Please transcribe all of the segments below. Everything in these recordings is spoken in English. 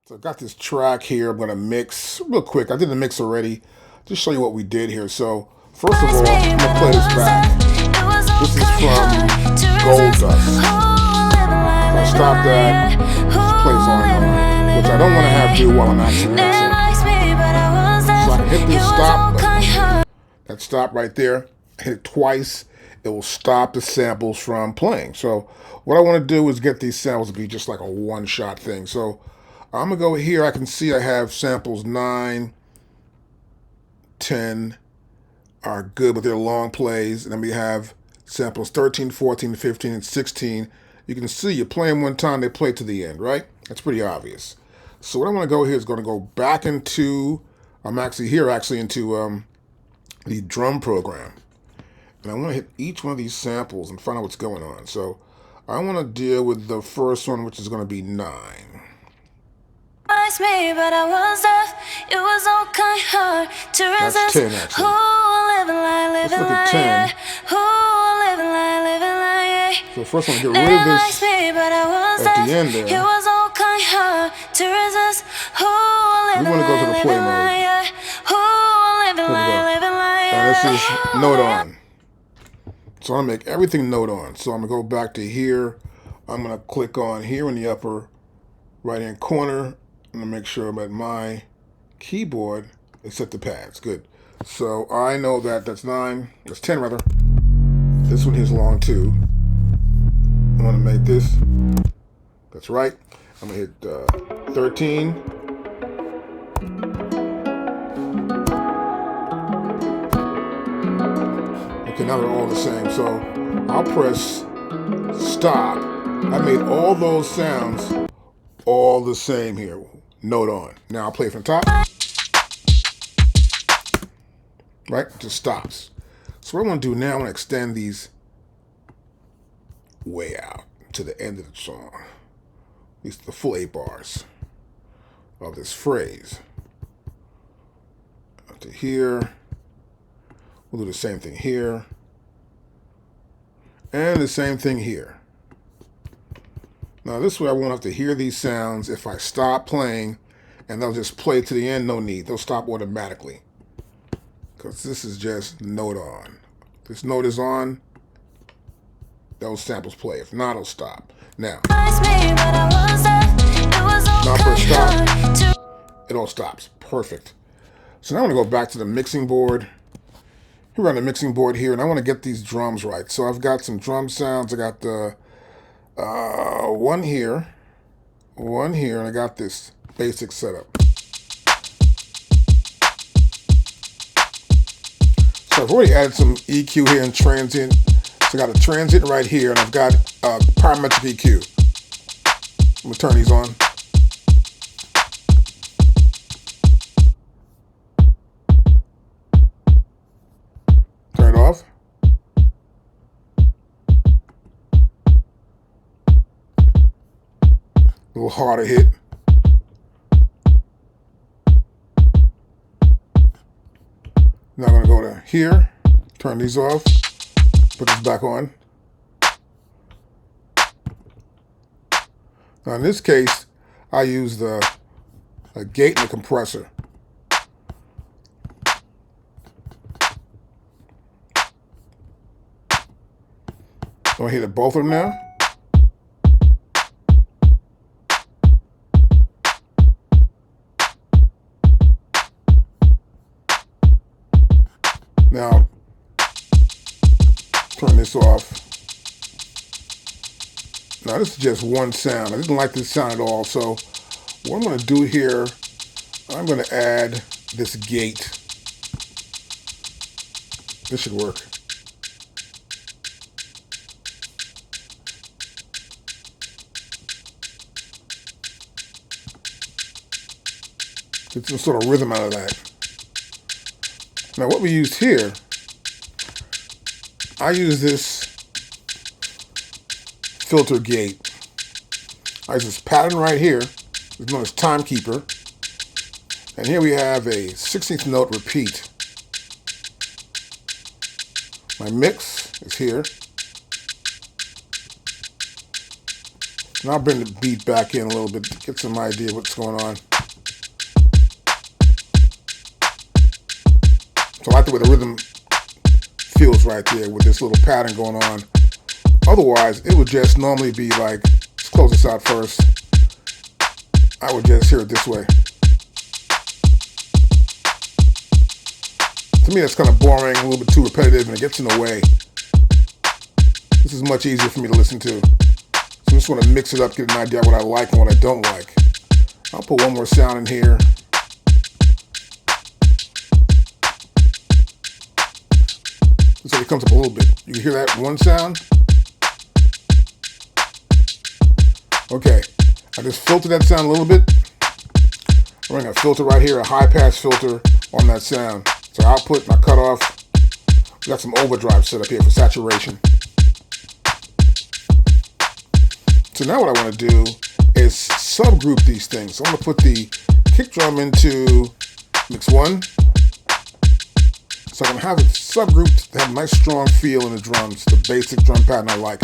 So I've got this track here. I'm going to mix real quick. I did the mix already. Just show you what we did here. So first of all, I'm going to play this back. This is from Gold Dust. If I stop that, it plays on and on, which I don't want to have to do while I'm actually mixing. So I can hit this stop button. That stop right there. Hit it twice. It will stop the samples from playing. So what I want to do is get these samples to be just like a one-shot thing. So I'm going to go here. I can see I have samples 9, 10 are good with their long plays. And then we have samples 13, 14, 15, and 16. You can see you play them one time, they play to the end, right? That's pretty obvious. So what I want to go here is going to go back into, I'm actually here into the drum program. And I want to hit each one of these samples and find out what's going on. So I want to deal with the first one, which is going to be 9. Me, but I was deaf. It was all kind of hard to resist. That's 10 actually. Let's look at 10. So first I'm going to get rid of this at the end there. It was all kind of hard to resist. We want to go to the play mode. Here we go. And this is note on. So I'm going to make everything note on. So I'm going to go back to here. I'm going to click on here in the upper right-hand corner. I'm going to make sure I'm at my keyboard and set the pads. Good. So I know that that's 9. That's 10 rather. This one here is long too. I want to make this. That's right. I'm going to hit 13. Okay, now they're all the same. So I'll press stop. I made all those sounds all the same here. Note on. Now I'll play from the top. Right? It just stops. So what I want to do now, I want to extend these way out to the end of the song. At least the full 8 bars of this phrase. Up to here. We'll do the same thing here. And the same thing here. Now this way I won't have to hear these sounds if I stop playing, and they'll just play to the end, no need. They'll stop automatically. Because this is just note on. If this note is on, those samples play. If not, it'll stop. Now for stop, it all stops. Perfect. So now I'm going to go back to the mixing board. Here we're on the mixing board here, and I want to get these drums right. So I've got some drum sounds. I got the one here, and I got this basic setup. So I've already added some EQ here and transient. So I got a transient right here, and I've got parametric EQ. I'm gonna turn these on. Turn it off. A little harder hit. Now I'm going to go to here, turn these off, put this back on. Now in this case, I use a gate and a compressor. So I hit both of them now. Now, turn this off. Now this is just one sound. I didn't like this sound at all, so what I'm going to do here, I'm going to add this gate. This should work. Get some sort of rhythm out of that. Now what we used here, I use this filter gate. I use this pattern right here. It's known as timekeeper. And here we have a 16th note repeat. My mix is here. Now I'll bring the beat back in a little bit to get some idea of what's going on. So I like the way the rhythm feels right there with this little pattern going on. Otherwise, it would just normally be like, let's close this out first. I would just hear it this way. To me, that's kind of boring, a little bit too repetitive, and it gets in the way. This is much easier for me to listen to. So I just want to mix it up, get an idea of what I like and what I don't like. I'll put one more sound in here. So it comes up a little bit. You can hear that one sound. Okay, I just filtered that sound a little bit. We're going to filter right here, a high pass filter on that sound. So output, my cutoff. We got some overdrive set up here for saturation. So now what I want to do is subgroup these things. So I want to put the kick drum into mix 1. So I can have it subgrouped to have a nice strong feel in the drums, the basic drum pattern I like.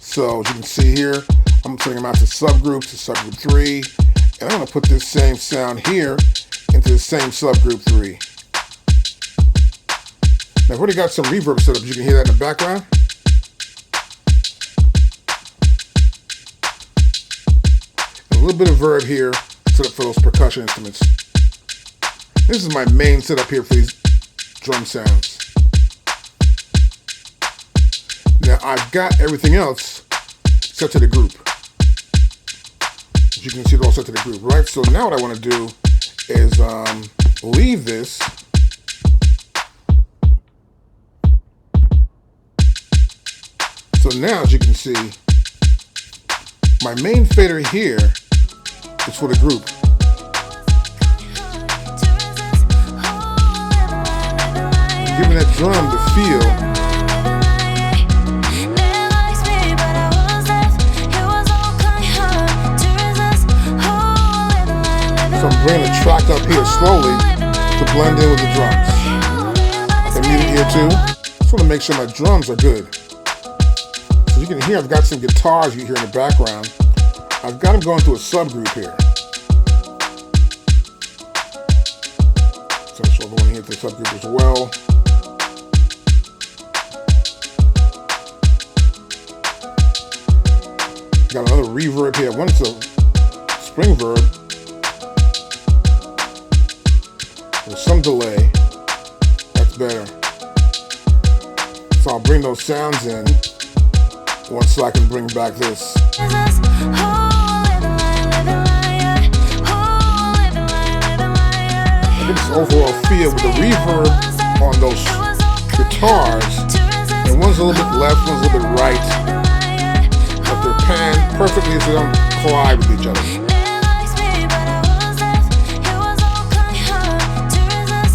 So as you can see here, I'm turning them out to subgroup 3. And I'm going to put this same sound here into the same subgroup 3. Now I've already got some reverb set up. You can hear that in the background. And a little bit of verb here set up for those percussion instruments. This is my main setup here for these drum sounds. Now I've got everything else set to the group. As you can see, it all set to the group, right? So now what I want to do is leave this. So now, as you can see, my main fader here is for the group. Giving that drum the feel. So I'm bringing the track up here slowly to blend in with the drums. I can mute it here too. Just want to make sure my drums are good. So you can hear I've got some guitars you hear in the background. I've got them going through a subgroup here. So I'm sure going here to the subgroup as well. Got another reverb here. One's a spring verb. With some delay. That's better. So I'll bring those sounds in once I can bring back this. I get this overall feel with the reverb on those guitars. And one's a little bit left, one's a little bit right. But they're panned perfectly so they don't collide with each other.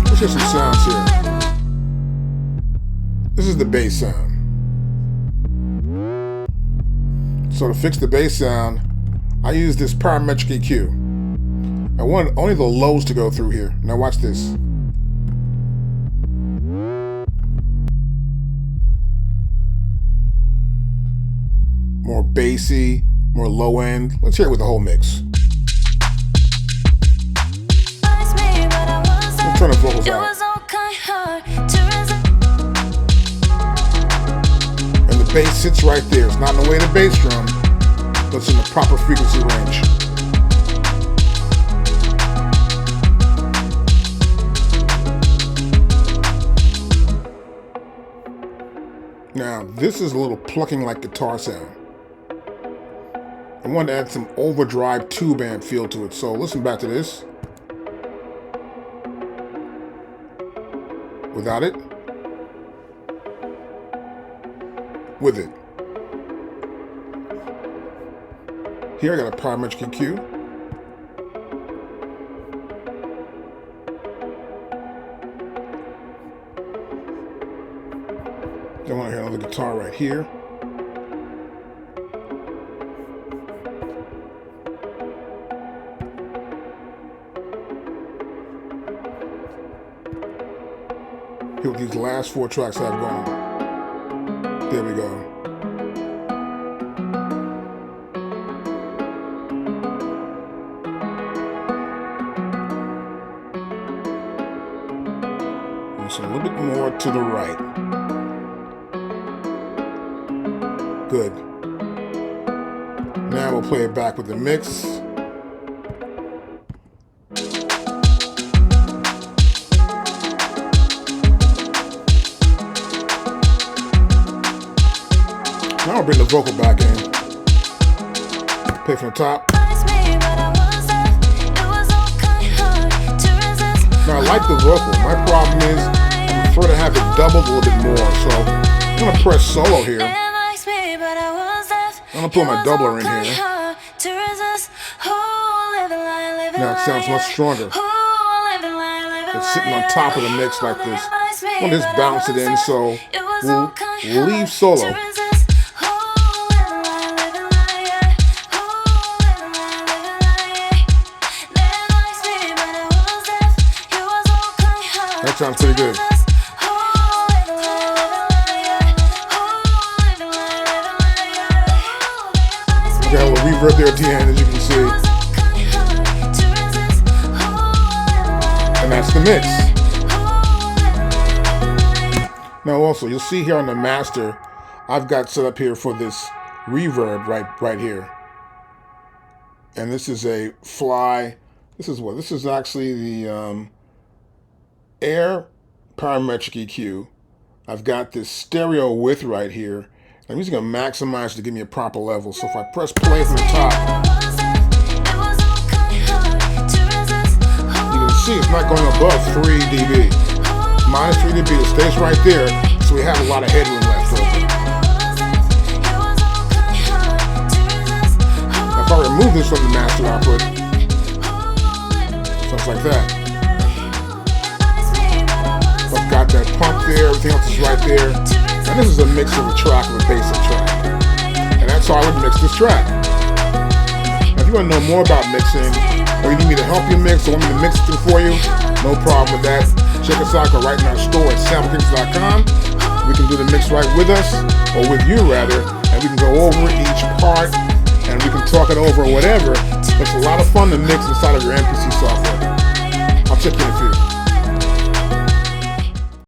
Let's hear some sounds here. This is the bass sound. So to fix the bass sound, I use this parametric EQ. I want only the lows to go through here. Now watch this. More bassy, more low end. Let's hear it with the whole mix. Let's turn the vocals out. And the bass sits right there. It's not in the way of the bass drum, but it's in the proper frequency range. Now, this is a little plucking like guitar sound. I want to add some overdrive tube amp feel to it, so listen back to this. Without it. With it. Here I got a parametric EQ. I want to hear another guitar right here. Here with these last 4 tracks I have going. There we go. So a little bit more to the right. Good. Now we'll play it back with the mix. Now I'll bring the vocal back in. Play from the top. Now I like the vocal. My problem is I prefer to have it doubled a little bit more. So I'm going to press solo here. I'm going to put my doubler in here. Now it sounds much stronger. It's sitting on top of the mix like this. I'm going to just bounce it in, so we'll leave solo. That sounds pretty good. Got a little reverb there at the end, as you can see. And that's the mix. Now also, you'll see here on the master, I've got set up here for this reverb right here. And this is a fly. This is what? This is actually the Air parametric EQ. I've got this stereo width right here. I'm just going to maximize to give me a proper level. So if I press play from the top, you can see it's not going above 3 dB. Minus 3 dB, it stays right there, so we have a lot of headroom left over. Now if I remove this from the master output, sounds like that. I've got that pump there, everything else is right there. And this is a mix of a track of a basic track. And that's how I would mix this track. Now if you want to know more about mixing, or you need me to help you mix, or want me to mix it for you, no problem with that. Check us out, go right in our store at subgroups.com. We can do the mix right with us, or with you rather, and we can go over each part, and we can talk it over or whatever. It's a lot of fun to mix inside of your MPC software. I'll check in for you.